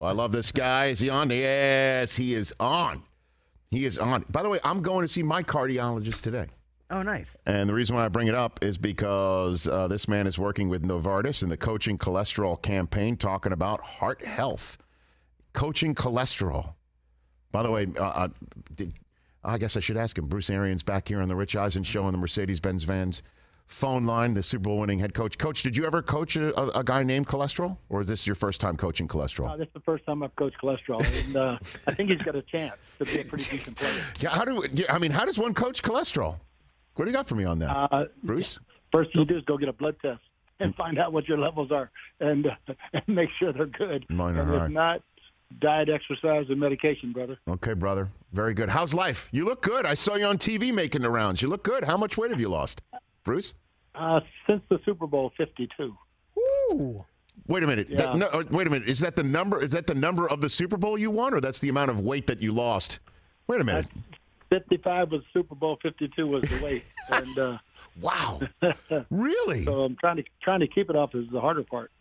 I love this guy. Is he on? Yes, he is on. He is on. By the way, I'm going to see my cardiologist today. Oh, nice. And the reason why I bring it up is because this man is working with Novartis in the Coaching Cholesterol campaign, talking about heart health. Coaching cholesterol. By the way, I guess I should ask him. Bruce Arians back here on the Rich Eisen Show on the Mercedes-Benz Vans phone line, the Super Bowl winning head coach. Coach, did you ever coach a guy named Cholesterol, or is this your first time coaching cholesterol? This is the first time I've coached cholesterol, and I think he's got a chance to be a pretty decent player. Yeah, how does one coach cholesterol? What do you got for me on that, Bruce? First you do is go get a blood test and find out what your levels are, and make sure they're good. Mine and are if right. not, diet, exercise, and medication, brother. Okay, brother. Very good. How's life? You look good. I saw you on TV making the rounds. You look good. How much weight have you lost, Bruce? Since the Super Bowl 52. Ooh. Wait a minute. Yeah. Wait a minute. Is that the number? Is that the number of the Super Bowl you won, or that's the amount of weight that you lost? Wait a minute. 55 was Super Bowl. 52 was the weight. And wow. Really? So I'm trying to keep it off is the harder part.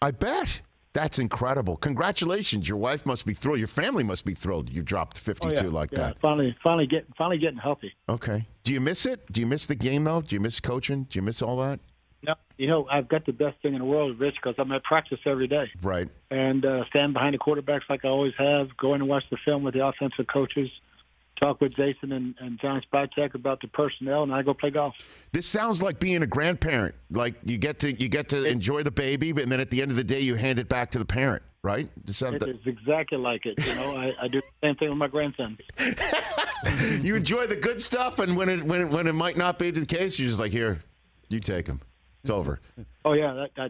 I bet. That's incredible. Congratulations. Your wife must be thrilled. Your family must be thrilled you dropped 52 that. Finally getting healthy. Okay. Do you miss it? Do you miss the game, though? Do you miss coaching? Do you miss all that? No. I've got the best thing in the world, Rich, because I'm at practice every day. Right. And stand behind the quarterbacks like I always have, go in and watch the film with the offensive coaches, talk with Jason and John Spytek about the personnel, and I go play golf. This sounds like being a grandparent. Like you get to enjoy the baby, and then at the end of the day, you hand it back to the parent, right? It is exactly like it. I do the same thing with my grandson. You enjoy the good stuff, and when it might not be the case, you're just like, here, you take him. It's over. Oh yeah, I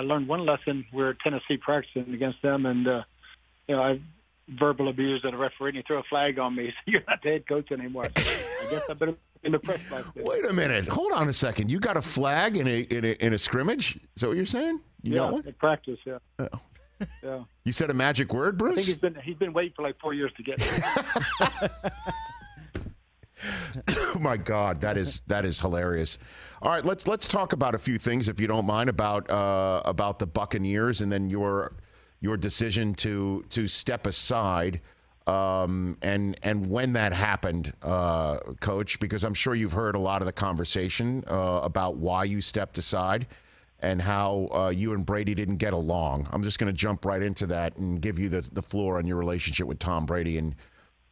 learned one lesson. We were at Tennessee practicing against them, and I verbal abuse at a referee, and he threw a flag on me. So you're not the head coach anymore. I guess I better in the press like this. Wait a minute. Hold on a second. You got a flag in a scrimmage? Is that what you're saying? You got one? At practice. Yeah. Oh. Yeah. You said a magic word, Bruce? I think he's been waiting for like 4 years to get it. Oh my God, that is hilarious. All right, let's talk about a few things, if you don't mind, about the Buccaneers and then your decision to step aside, and when that happened, Coach, because I'm sure you've heard a lot of the conversation about why you stepped aside and how you and Brady didn't get along. I'm just going to jump right into that and give you the floor on your relationship with Tom Brady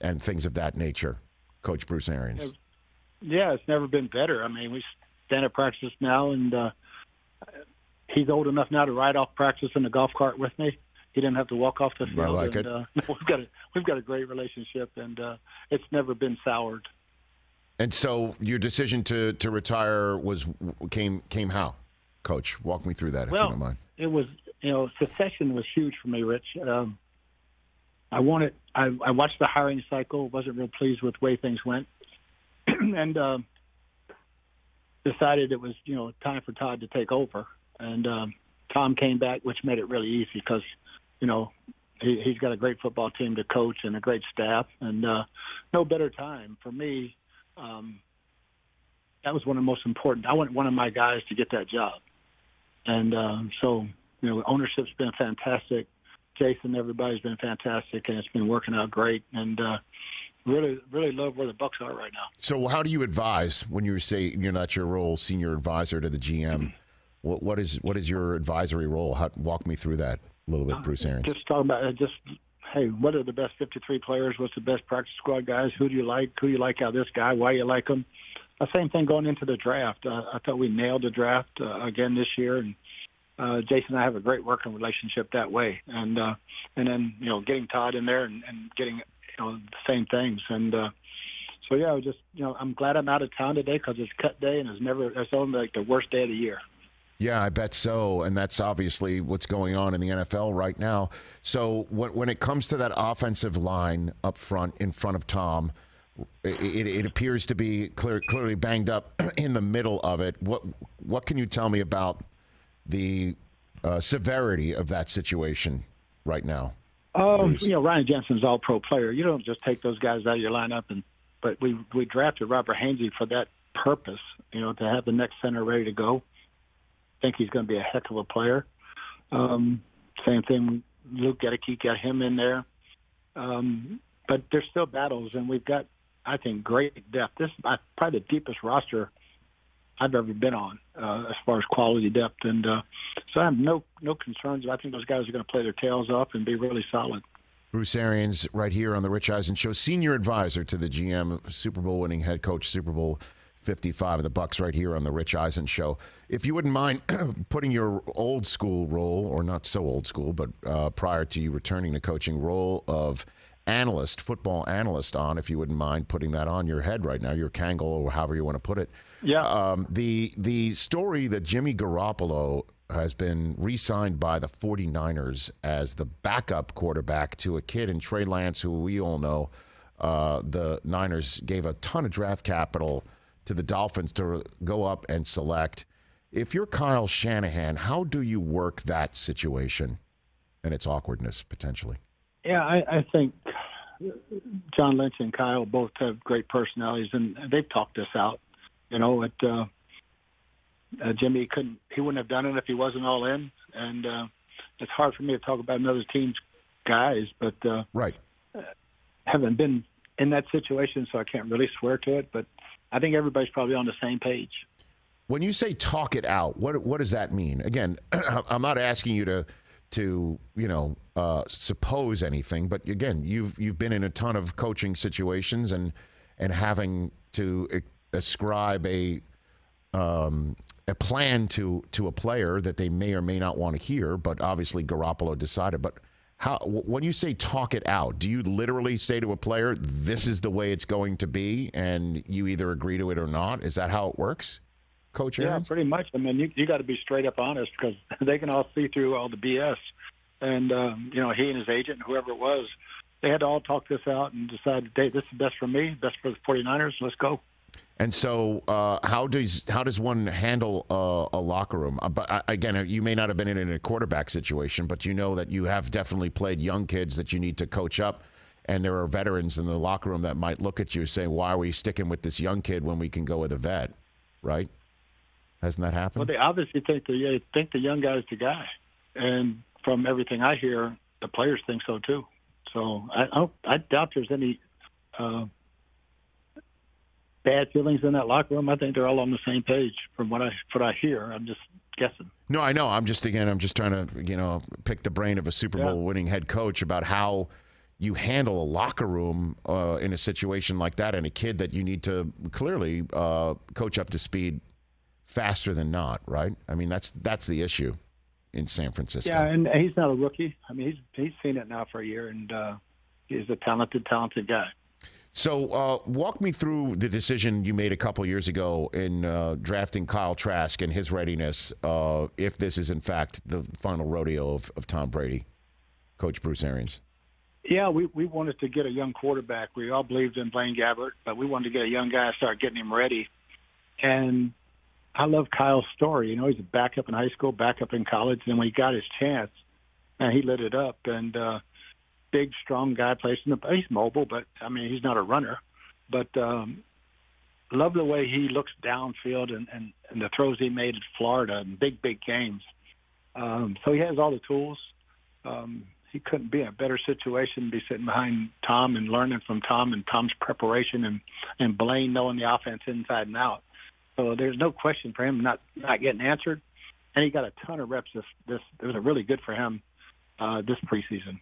and things of that nature, Coach Bruce Arians. Yeah, it's never been better. I mean, we stand at practice now, and he's old enough now to ride off practice in the golf cart with me. He didn't have to walk off the field. I like it. We've got a great relationship, and it's never been soured. And so your decision to retire came how, Coach? Walk me through that, if you don't mind. It was, succession was huge for me, Rich. I watched the hiring cycle, wasn't real pleased with the way things went, and decided it was, time for Todd to take over. And Tom came back, which made it really easy because, he's got a great football team to coach and a great staff, and no better time for me. That was one of the most important. I want one of my guys to get that job. And so, ownership's been fantastic. Jason, everybody's been fantastic, and it's been working out great. And really, really love where the Bucs are right now. So how do you advise when you say not your role, senior advisor to the GM? What is your advisory role? Walk me through that a little bit, Bruce Arians. Just talking about hey, what are the best 53 players? What's the best practice squad guys? Who do you like? Who you like out of this guy? Why you like him? The same thing going into the draft. I thought we nailed the draft again this year, and Jason and I have a great working relationship that way. And then getting Todd in there and getting the same things. And so yeah, I'm glad I'm out of town today because it's cut day and it's only like the worst day of the year. Yeah, I bet so, and that's obviously what's going on in the NFL right now. So when it comes to that offensive line up front, in front of Tom, it appears to be clearly banged up in the middle of it. What can you tell me about the severity of that situation right now? Ryan Jensen's all-pro player. You don't just take those guys out of your lineup, but we drafted Robert Hainsey for that purpose, to have the next center ready to go. I think he's going to be a heck of a player. Same thing Luke Gedeke, got him in there. But there's still battles, and we've got, I think, great depth. This is probably the deepest roster I've ever been on as far as quality depth. And so I have no concerns. I think those guys are going to play their tails off and be really solid. Bruce Arians, right here on the Rich Eisen Show, senior advisor to the GM, Super Bowl winning head coach, Super Bowl 55 of the Bucs, right here on the Rich Eisen Show. If you wouldn't mind putting your old school role, or not so old school, but prior to you returning to coaching, role of analyst, football analyst on, if you wouldn't mind putting that on your head right now, your Kangol, or however you want to put it. Yeah. The story that Jimmy Garoppolo has been re-signed by the 49ers as the backup quarterback to a kid in Trey Lance, who we all know the Niners gave a ton of draft capital to the Dolphins to go up and select. If you're Kyle Shanahan, how do you work that situation and its awkwardness potentially? Yeah, I think John Lynch and Kyle both have great personalities, and they've talked this out. You know, Jimmy wouldn't have done it if he wasn't all in, and it's hard for me to talk about another team's guys, but right, haven't been in that situation, so I can't really swear to it. But I think everybody's probably on the same page. When you say talk it out, what does that mean? Again, I'm not asking you to suppose anything, but again, you've been in a ton of coaching situations and having to ascribe a plan to a player that they may or may not want to hear, but obviously Garoppolo decided. But when you say talk it out, do you literally say to a player, this is the way it's going to be, and you either agree to it or not? Is that how it works, Coach Arians? Yeah, pretty much. I mean, you got to be straight up honest, because they can all see through all the BS. And, he and his agent, whoever it was, they had to all talk this out and decide, hey, this is best for me, best for the 49ers, let's go. And so how does one handle a locker room? But again, you may not have been in a quarterback situation, but you know that you have definitely played young kids that you need to coach up, and there are veterans in the locker room that might look at you and say, why are we sticking with this young kid when we can go with a vet, right? Hasn't that happened? Well, they obviously think the young guy's the guy. And from everything I hear, the players think so too. So I doubt there's any bad feelings in that locker room. I think they're all on the same page from what I hear. I'm just guessing. No, I know. I'm just trying to, pick the brain of a Super Bowl winning head coach about how you handle a locker room in a situation like that, and a kid that you need to clearly coach up to speed faster than not, right? I mean, that's the issue in San Francisco. Yeah, and he's not a rookie. I mean, he's seen it now for a year, and he's a talented guy. So walk me through the decision you made a couple years ago in drafting Kyle Trask and his readiness, if this is in fact the final rodeo of Tom Brady, Coach Bruce Arians. Yeah, we wanted to get a young quarterback. We all believed in Blaine Gabbert, but we wanted to get a young guy and start getting him ready. And I love Kyle's story. He's a backup in high school, backup in college, and when he got his chance, man, he lit it up. And big, strong guy, plays in he's mobile, but I mean, he's not a runner. But love the way he looks downfield and the throws he made at Florida in big games. So he has all the tools. He couldn't be in a better situation to be sitting behind Tom and learning from Tom and Tom's preparation and Blaine knowing the offense inside and out. So there's no question for him not getting answered. And he got a ton of reps. This it was really good for him this preseason.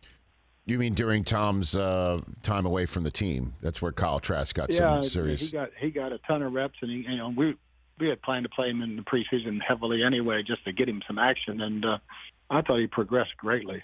You mean during Tom's time away from the team? That's where Kyle Trask got some serious. He got a ton of reps, and we had planned to play him in the preseason heavily anyway, just to get him some action. And I thought he progressed greatly.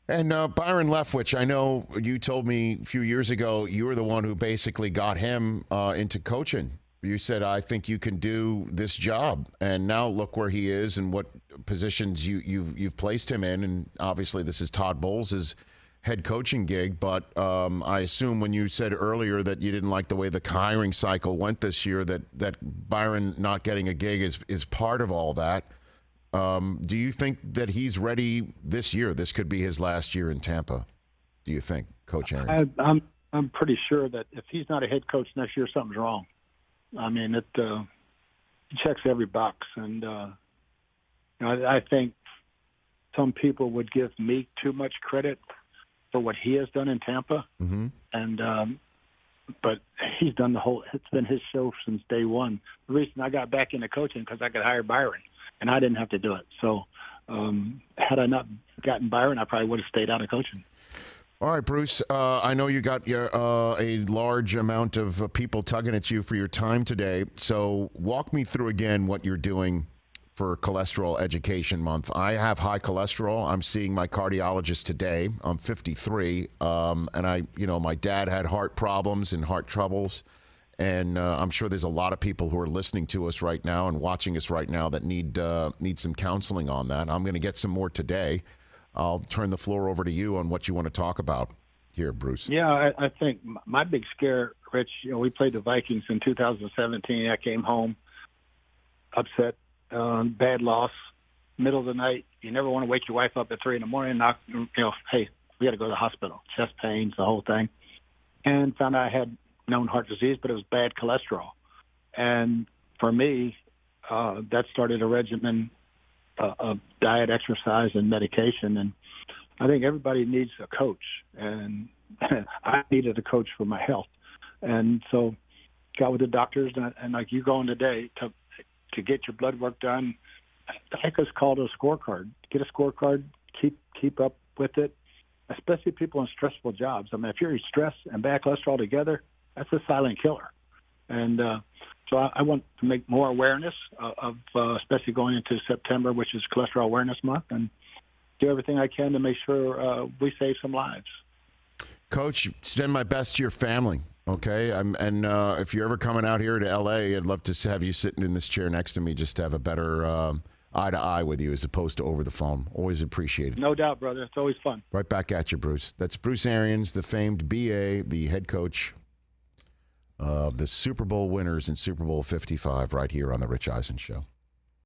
And Byron Leftwich, I know you told me a few years ago you were the one who basically got him into coaching. You said, I think you can do this job. And now look where he is and what positions you've placed him in. And obviously this is Todd Bowles' head coaching gig. But I assume when you said earlier that you didn't like the way the hiring cycle went this year, that Byron not getting a gig is part of all that. Do you think that he's ready this year? This could be his last year in Tampa. Do you think, Coach Arians? I'm pretty sure that if he's not a head coach next year, something's wrong. I mean, it checks every box, and I think some people would give me too much credit for what he has done in Tampa. Mm-hmm. And but he's done it's been his show since day one. The reason I got back into coaching because I could hire Byron, and I didn't have to do it. So had I not gotten Byron, I probably would have stayed out of coaching. All right, Bruce, I know you got a large amount of people tugging at you for your time today. So walk me through again what you're doing for Cholesterol Education Month. I have high cholesterol. I'm seeing my cardiologist today. I'm 53, and my dad had heart problems and heart troubles, and I'm sure there's a lot of people who are listening to us right now and watching us right now that need some counseling on that. I'm going to get some more today. I'll turn the floor over to you on what you want to talk about here, Bruce. Yeah, I think my big scare, Rich, we played the Vikings in 2017. I came home upset, bad loss, middle of the night. You never want to wake your wife up at 3 in the morning and hey, we got to go to the hospital. Chest pains, the whole thing. And found out I had known heart disease, but it was bad cholesterol. And for me, that started a regimen of diet, exercise, and medication. And I think everybody needs a coach, and I needed a coach for my health. And so got with the doctors, and like you going today to get your blood work done, I think it's called a scorecard. Get a scorecard, keep up with it, especially people in stressful jobs. I mean, if you're stress and bad cholesterol together, that's a silent killer. And so I want to make more awareness of especially going into September, which is Cholesterol Awareness Month, and do everything I can to make sure we save some lives. Coach, send my best to your family, okay? If you're ever coming out here to L.A., I'd love to have you sitting in this chair next to me just to have a better eye-to-eye with you as opposed to over the phone. Always appreciate it. No doubt, brother. It's always fun. Right back at you, Bruce. That's Bruce Arians, the famed BA, the head coach of the Super Bowl winners in Super Bowl 55 right here on The Rich Eisen Show.